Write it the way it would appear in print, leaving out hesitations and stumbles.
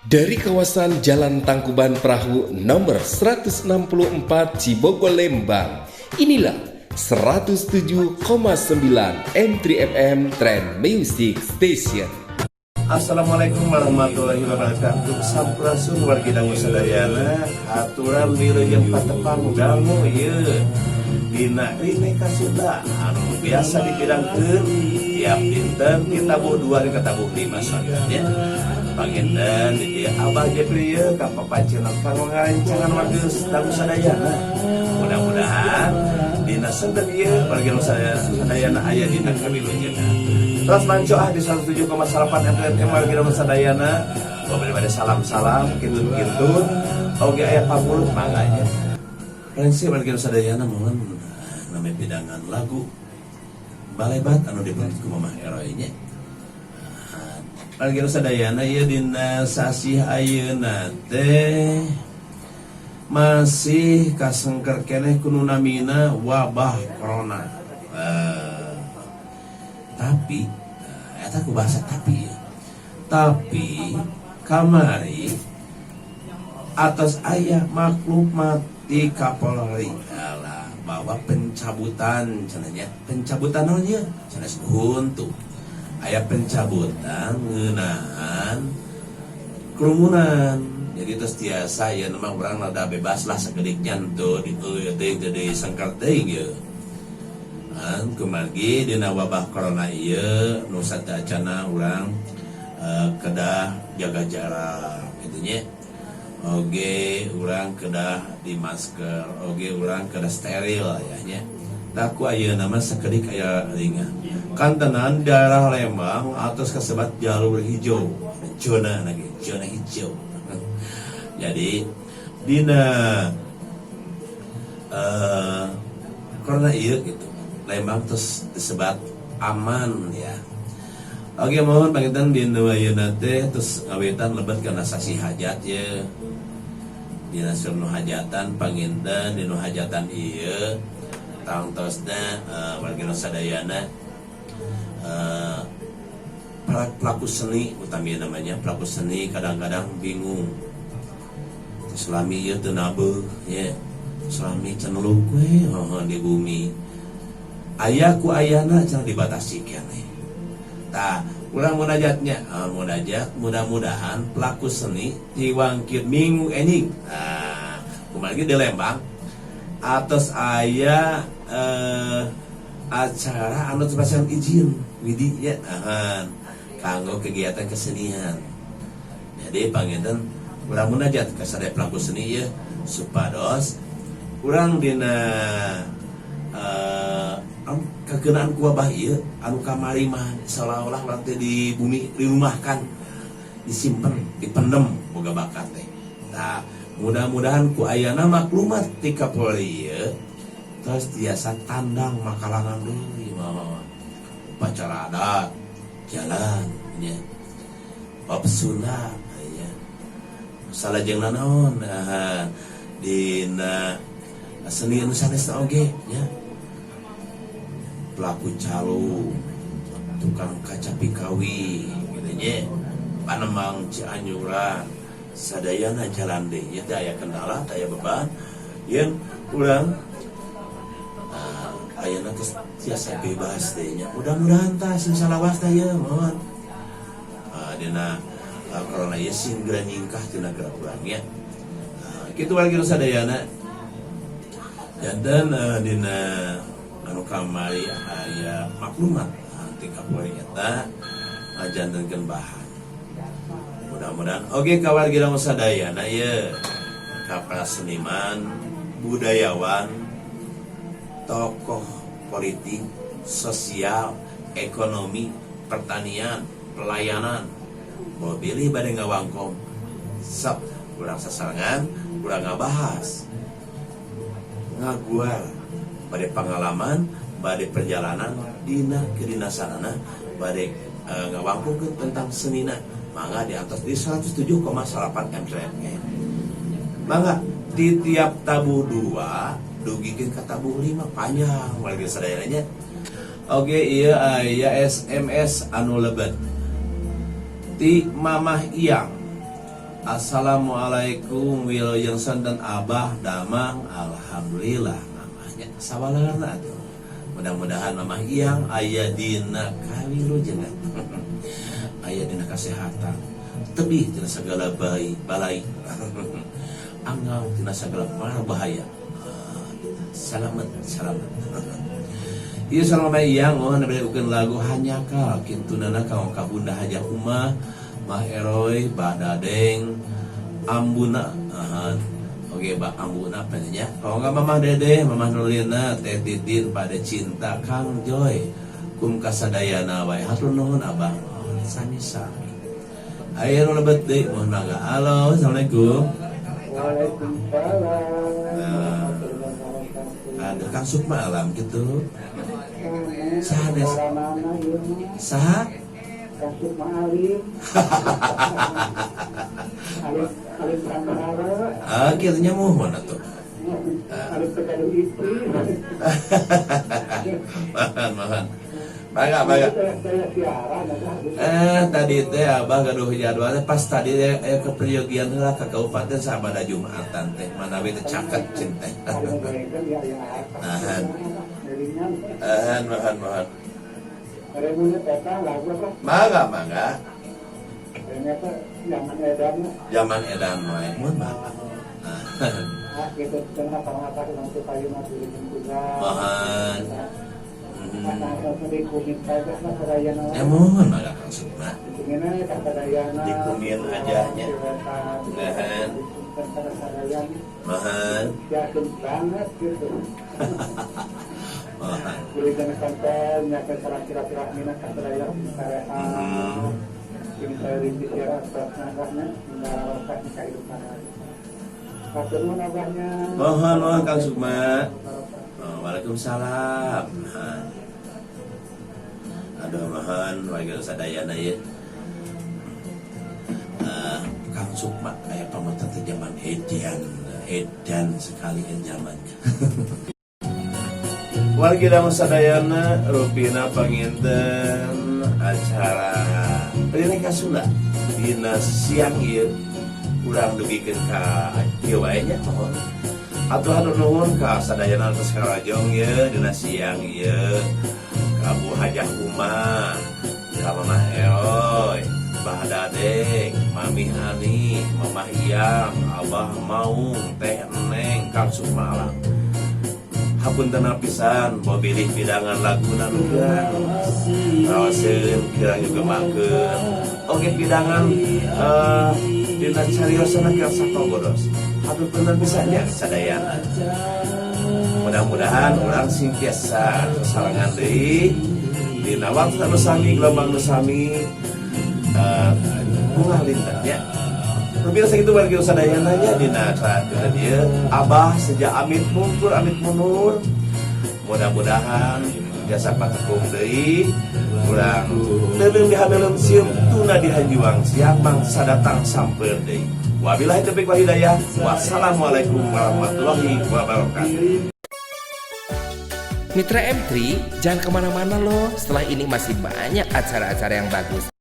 Dari kawasan Jalan Tangkuban Perahu nomor 164 Cibogor Lembang, inilah 107,9 M3FM Trend Music Station. Assalamualaikum warahmatullahi wabarakatuh. Sampurasun wargi dangu sadayana, aturan wilujeng patepang dangu ieu dina rime kasunda anu biasa dipidangkeun tiap dinten di tabuh 2 ke tabuh 5 soalnya. Panginten di Abah Jepri ieu ka papaceun pangarencangan wargi dangu sadayana. Mudah-mudahan dina seunteun ieu wargi dangu sadayana aya dina kawilujengan. Terus mancoah di 107,8 FM wargi dangu sadayana. Beri salam-salam gitu-gitu. Oge aya pamuluh manganya. Prinsip wargi dangu sadayana mohon namanya pidangan lagu balebat anu dipuntut ku Mamah Eroy nya. Wargi dangu sadayana ieu dina sasih ayeuna teh masih kasengker keneh ku nu namina wabah corona. Tapi eta ku bahasa tapi ya. Tapi kamari atas aya maklumat di Kapolri bahwa pencabutan cenanya pencabutan naonnya cenah huntu aya pencabutan ngeunaan kerumunan. Jadi terus tiasa ya nama urang rada bebas lah sakedik nyanto di teu sangkar teuing ye. Kumargi dina wabah corona ieu nu satacana urang kedah jaga jarak kitu nya. Oge urang kedah di masker, oge urang kedah steril ya nya. Da ku ayeuna mah sakedik aya ringan. Kantenan daerah Lembang atos kasebat jalur hijau. Zona lagi, zona hijau. Jadi dina corona ieu gitu. Lembang terus disebat aman ya. Oke mohon pangitan dina ayeuna teh terus ngawitan lebet kana sasi hajat ya. Dina nu hajatan panginten dina hajatan ieu tangtosna warga sadayana para pelaku seni utami namanya pelaku seni kadang-kadang bingung. Selami ieu teu nabeug ya. Selami ceneluk we di bumi. Aya ku ayana cenah dibatasi keneh. Tah, urang munajatnya, munajat mudah-mudahan pelaku seni diwangkir minggu enjing. Nah, kumaha di Lembang atos aya acara anu tepasang izin widi ya kanggo kegiatan kesenian. Jadi panginten urang munajat ka sadaya pelaku seni ya supados urang dina kekenaan ku wabah ieu anu kamari mah seolah-olah urang teh di bumi dirumahkan, disimpen, dipendem boga bakat teh. Nah, mudah-mudahan ku ayana maklumat ti Kapolri ieu terus tiasa tandang makalangan deui mah. Upacara adat jalan nya. Bab sunat aya. Salajengna naon dina seni anu sanesna oge nya. Pelaku calo, tukang kaca pikawi, gitu nya, Panemang Cianjuran, sadayana jalan deh, ya teh aya kendala, teh aya beban, yang urang, ayana terus tiasa bebas deh nya. Mudah-mudahan tah sing salawas teh ya, mohon. Dina corona ieu singgara nyingkah tina gerak urang nya. Kitu wargi sadayana. Dan dina anu kamari aya maklumat ti Kapolri eta ngajantenkeun bahan. Mudah-mudahan oge ka wargi dangu sadayana ieu ka para seniman, budayawan, tokoh politik, sosial, ekonomi, pertanian, pelayanan, mau pilih bade ngawangkong. Sok urang sasarangan, urang ngabahas. Ngaguar pada pengalaman, pada perjalanan dina kedinasanana, pada ngawangkukeun tentang senina. Mangga di atas di 107,8 M3FM. Mangga di tiap tabuh 2 dugikeun ka tabuh 5 panjang warga sadayananya. Oge ieu aya SMS anu lebet ti Mamah Iyang Assalamualaikum Wilujengson dan Abah Damang. Alhamdulillah namanya sawalarna tuh. Mudah-mudahan mamah iyang aya dina kawilujengan. Aya dina kesehatan. Tebih tina segala balai. Angau tina segala bahaya. Selamat. Ieu salama iyang mohon nabeukeun lagu hanyakal kintunana kaum kabunda hajah umah Mah Eroy, Bah Dadeng, Ambuna, oke Bah Ambuna penanya. Kalau nggak Mamah Dede, Mamah Nurlina, Teh Titin pada cinta Kang Joy, kum kasadayana wae hatur nuhun abah. Sami-sami. Ayo nu lebet deui mohon mangga. Halo, assalamualaikum. Waalaikumsalam. Ada Kang Sukma alam gitu. Saha des? Saha? Kasih Ma'alim Alim Kandara Akhirnya mohon atuh. Alim Tegadu Istri Mohon. Bangga. Tadi teh abah gaduh jadwalnya pas tadi ke peryogian lah ke kabupaten sabada Jumatan teh manawi teh caket cinta. Mohon. Mangga. Ternyata zaman edan wae mun Bapak. Gitu kenapa untuk kayu mati juga. Mohon. Mohon mangga Kang Sukma. Dikumin ajanya. Mohon. Yakin banget gitu. Berikan sampai nyata cara kira-kira minat kata ini saya rinci siara nagahnya mengarahkan kehidupan. Maturnuhun abahnya. Mohon Kang Sukma. Waalaikumsalam. Aduh mohon warga sadayana ya. Kang Sukma kayak pamatan zaman edan sekali zamannya. Wargi dalam sadayana rupina panginten acara Rineka Sunda dina siang ieu urang dugikeun ka ieu wae nya mohon atuh nuhun ka sadayana tos karajong ieu dina siang ieu ka Bu Hajah Umah ka Mamah Eroy Bah Dadeng Mami Ani Mamah Iyang Abah Maung Teh Neng Kang Sukma alam hapunten pisan mau pilih bidangan laguna nuga rawaseun kirang juga makeun oge bidangan dina cariosana keur sapogodos hapunten pisannya sadayana mudah-mudahan urang singkiasa sarangan deui dina waktu anu sami gelombang nu sami bunga lintahnya pemirsa itu warga sadayana nya dina saat dia abah sejak amit mundur mudah-mudahan jasa patekum deui urang leuleum dihadelem sieum tuna dihanjuang siang mangsa datang sampeun deui wabillahi taufiq wal hidayah wassalamualaikum warahmatullahi wabarakatuh. Mitra M3, jangan kemana-mana loh. Setelah ini masih banyak acara-acara yang bagus.